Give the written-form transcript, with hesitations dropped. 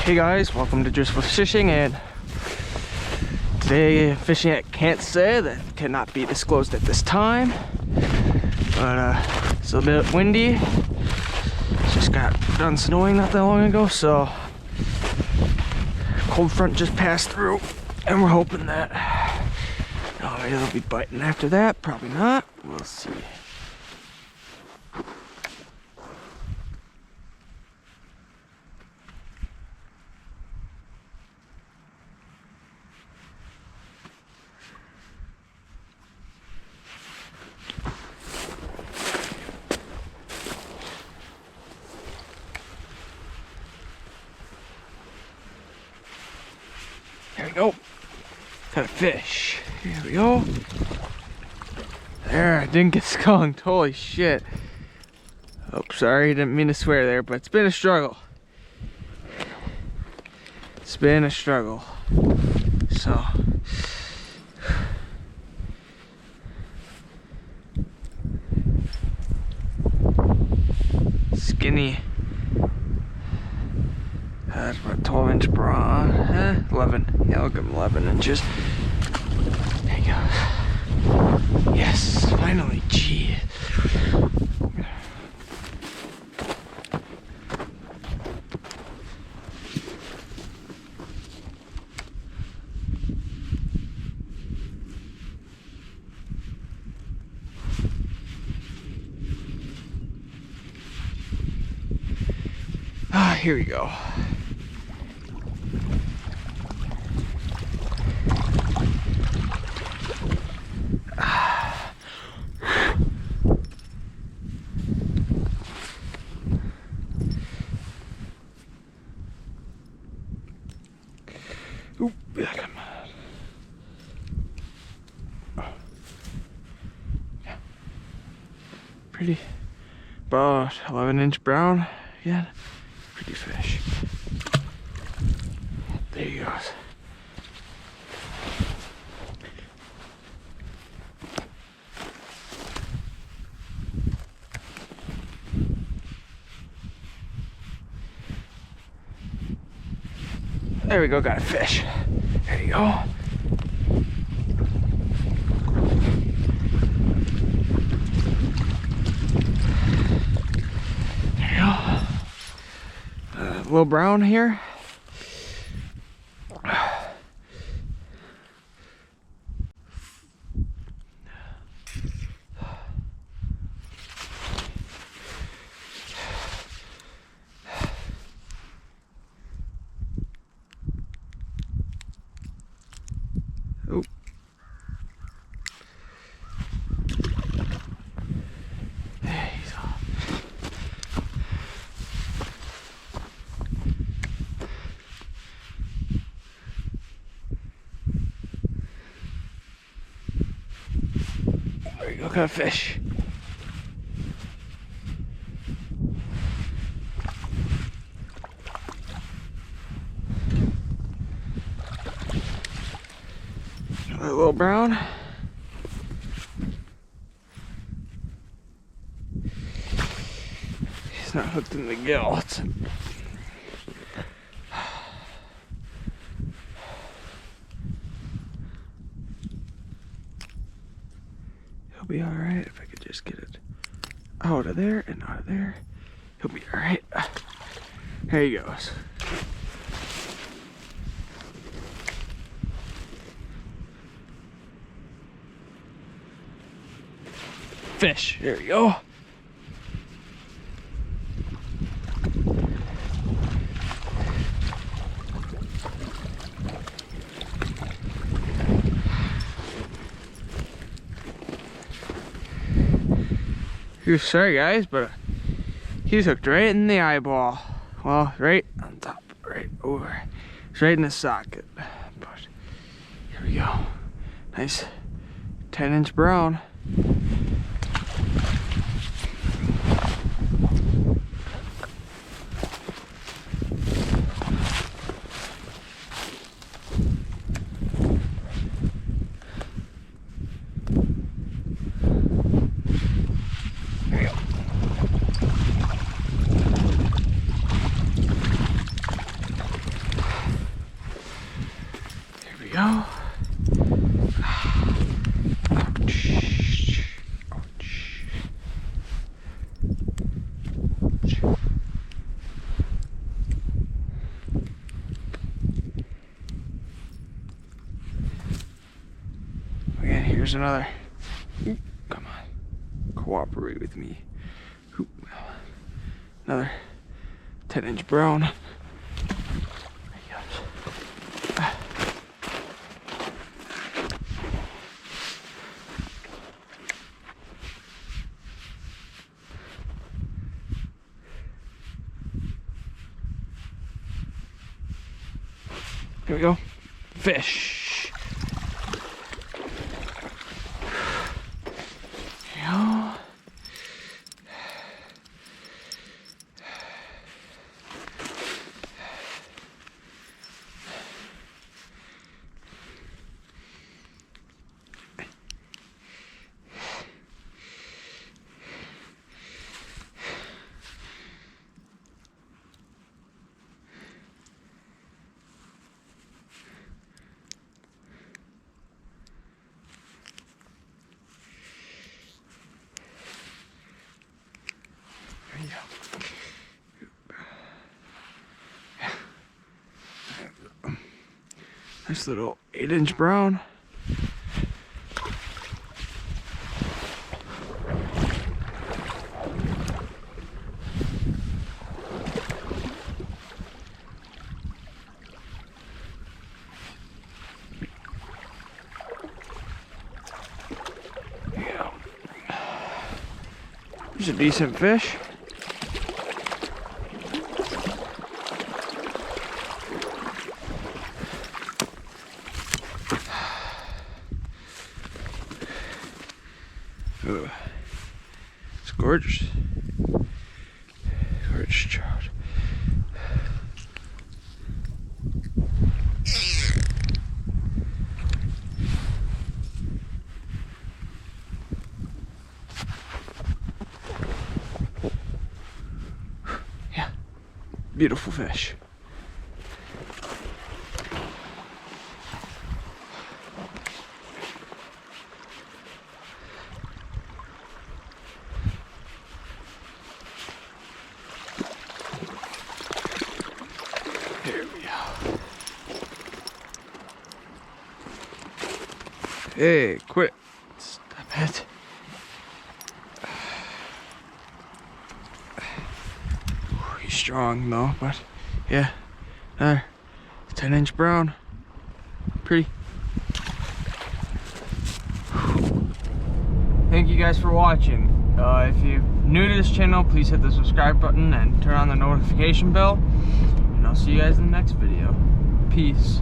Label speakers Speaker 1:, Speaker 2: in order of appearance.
Speaker 1: Hey guys, welcome to Just for Fishing, and today fishing at Can't Say that cannot be disclosed at this time, but it's a bit windy. It's just got done snowing not that long ago, so cold front just passed through, and we're hoping that maybe they'll be biting after that. Probably not. We'll see. There we go. Got a fish. Here we go. There, I didn't get skunked. Holy shit. Oh, sorry, didn't mean to swear there, but it's been a struggle. It's been a struggle. So. Skinny. That's about 12-inch brawn. 11. Yeah, I'll give him 11 inches. There you go. Yes, finally. Gee. Here we go. Oop, come on. Yeah. Pretty. About 11-inch brown again. Pretty fish. There he goes. There we go, got a fish. There you go. There you go. Little brown here. Oh. There he's off. There you go, got a fish. A little brown. He's not hooked in the gill. He'll be all right if I could just get it out of there and out of there. He'll be all right. There he goes. Fish. There we go. Sorry guys, but he's hooked right in the eyeball. Well, right on top, right over. It's right in the socket. But here we go. Nice 10-inch brown. There's another. Ooh, come on, cooperate with me. Ooh, another 10-inch brown. Here we go. Fish. Here we go. Nice little 8-inch brown. Yeah. Here's a decent fish. Ooh. It's gorgeous. Gorgeous trout. Yeah, beautiful fish. Here we go. Hey, quit. Stop it. He's strong though, but yeah. Another 10-inch brown. Pretty. Thank you guys for watching. If you're new to this channel, please hit the subscribe button and turn on the notification bell. And I'll see you guys in the next video. Peace.